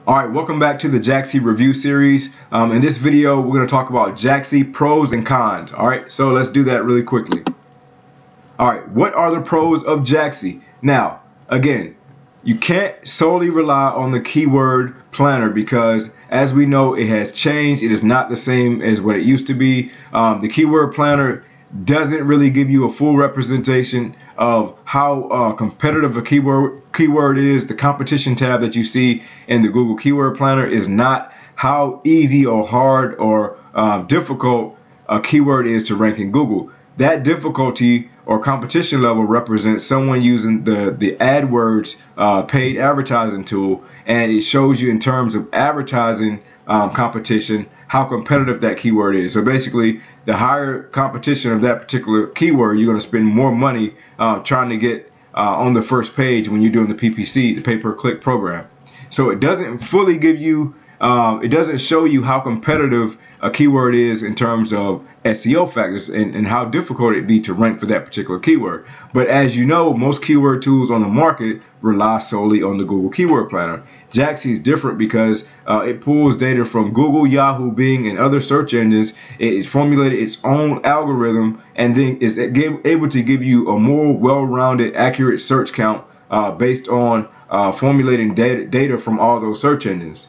Alright, welcome back to the Jaaxy review series. In this video, we're going to talk about Jaaxy pros and cons. Alright, so let's do that really quickly. Alright, what are the pros of Jaaxy? Now, again, you can't solely rely on the keyword planner because, as we know, it has changed. It is not the same as what it used to be. The keyword planner doesn't really give you a full representation of how competitive a keyword is. The competition tab that you see in the Google Keyword Planner is not how easy or hard or difficult a keyword is to rank in Google. That difficulty or competition level represents someone using the AdWords paid advertising tool, and it shows you in terms of advertising competition how competitive that keyword is. So basically, the higher competition of that particular keyword, you're going to spend more money trying to get on the first page when you're doing the PPC, the pay-per-click program. So it doesn't fully give you, it doesn't show you how competitive a keyword is in terms of SEO factors and how difficult it'd be to rank for that particular keyword. But as you know, most keyword tools on the market rely solely on the Google Keyword Planner. Jaaxy is different because it pulls data from Google, Yahoo, Bing, and other search engines. It formulated its own algorithm and then is able to give you a more well-rounded, accurate search count based on formulating data from all those search engines.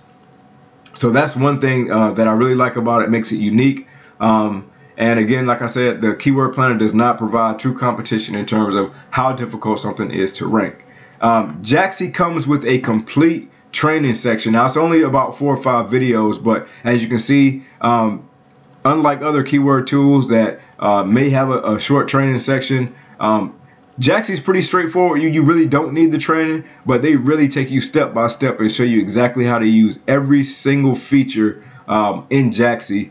So that's one thing that I really like about it. It makes it unique. And again, like I said, the Keyword Planner does not provide true competition in terms of how difficult something is to rank. Jaaxy comes with a complete training section. Now, it's only about 4 or 5 videos, but as you can see, unlike other keyword tools that may have a short training section, Jaaxy is pretty straightforward. You really don't need the training, but they really take you step by step and show you exactly how to use every single feature in Jaaxy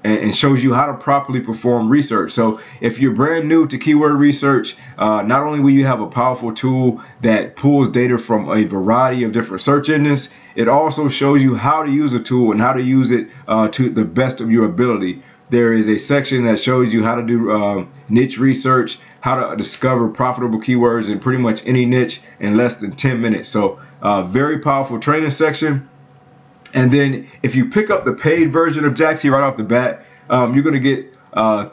and shows you how to properly perform research. So if you're brand new to keyword research, not only will you have a powerful tool that pulls data from a variety of different search engines, it also shows you how to use a tool and how to use it to the best of your ability. There is a section that shows you how to do niche research, how to discover profitable keywords in pretty much any niche in less than 10 minutes. So very powerful training section. And then if you pick up the paid version of Jaaxy right off the bat, you're going to get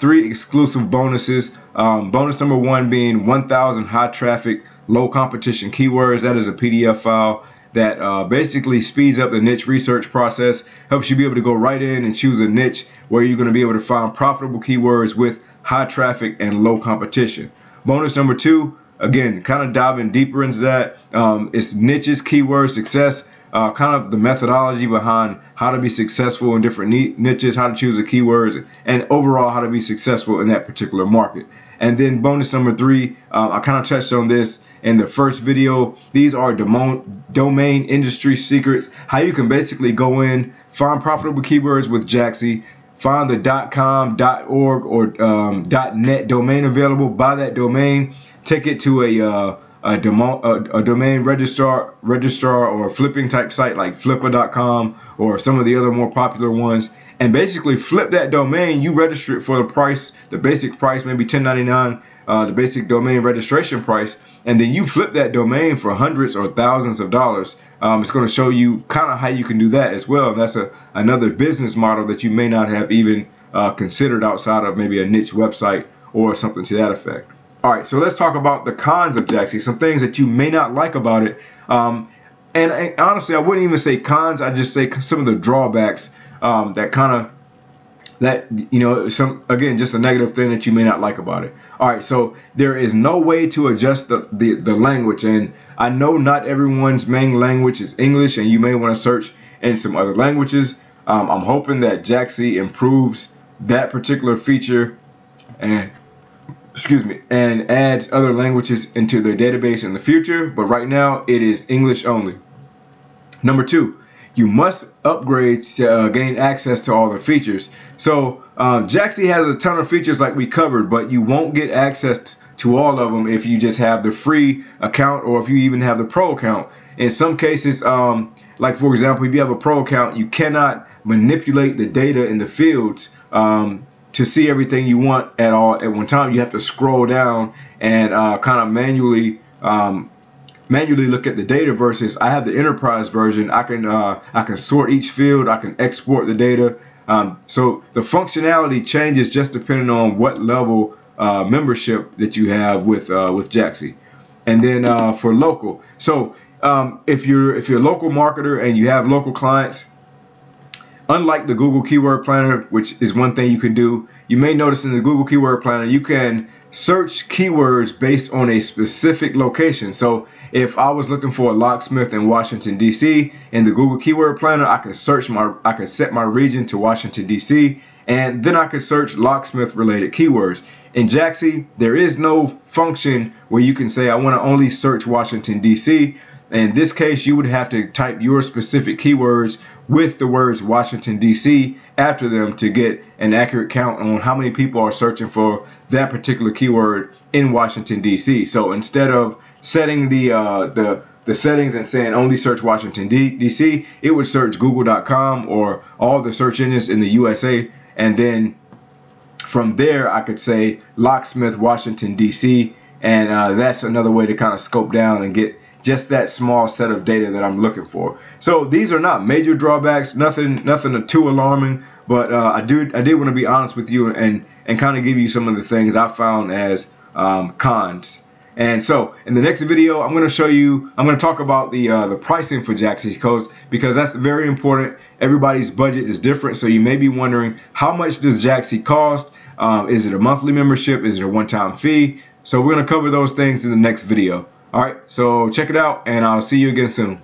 3 exclusive bonuses. Bonus number 1 being 1,000 high traffic, low competition keywords. That is a PDF file that basically speeds up the niche research process, helps you be able to go right in and choose a niche where you're going to be able to find profitable keywords with high traffic and low competition. Bonus number 2, again, kind of diving deeper into that, is niches, keyword success, kind of the methodology behind how to be successful in different niches, how to choose the keywords, and overall how to be successful in that particular market. And then bonus number 3, I kind of touched on this in the first video. These are domain industry secrets, how you can basically go in, find profitable keywords with Jaaxy, find the .com, .org, or .net domain available, buy that domain, take it to a domain registrar or flipping type site like flipper.com or some of the other more popular ones, and basically flip that domain. You register it for the price, the basic price, maybe $10.99, the basic domain registration price, and then you flip that domain for hundreds or thousands of dollars. It's going to show you kind of how you can do that as well. And that's another business model that you may not have even considered outside of maybe a niche website or something to that effect. All right, so let's talk about the cons of Jaaxy, some things that you may not like about it. And honestly, I wouldn't even say cons. I'd just say some of the drawbacks again, just a negative thing that you may not like about it. All right, so there is no way to adjust the language. And I know not everyone's main language is English, and you may want to search in some other languages. I'm hoping that Jaaxy improves that particular feature and adds other languages into their database in the future, but right now it is English only. Number 2, you must upgrade to gain access to all the features. So Jaaxy has a ton of features like we covered, but you won't get access to all of them if you just have the free account or if you even have the pro account. In some cases, like for example, if you have a pro account, you cannot manipulate the data in the fields to see everything you want at one time. You have to scroll down and kind of manually manually look at the data versus I have the enterprise version. I can sort each field. I can export the data. So the functionality changes just depending on what level membership that you have with Jaaxy. And then for local, so if you're a local marketer and you have local clients, unlike the Google Keyword Planner, which is one thing you can do, you may notice in the Google Keyword Planner you can search keywords based on a specific location. So if I was looking for a locksmith in Washington DC in the Google Keyword Planner, I could set my region to Washington DC, and then I could search locksmith related keywords. In Jaaxy, there is no function where you can say I want to only search Washington DC. In this case, you would have to type your specific keywords with the words Washington DC after them to get an accurate count on how many people are searching for that particular keyword in Washington DC. So instead of setting the settings and saying only search Washington DC, it would search google.com or all the search engines in the USA, and then from there I could say locksmith Washington DC, and that's another way to kind of scope down and get just that small set of data that I'm looking for. So these are not major drawbacks, nothing too alarming, but I did want to be honest with you and kind of give you some of the things I found as cons. And so in the next video, I'm going to talk about the pricing for Jaaxy, because that's very important. Everybody's budget is different, so you may be wondering, how much does Jaaxy cost? Is it a monthly membership? Is it a one-time fee? So we're going to cover those things in the next video. All right, so check it out, and I'll see you again soon.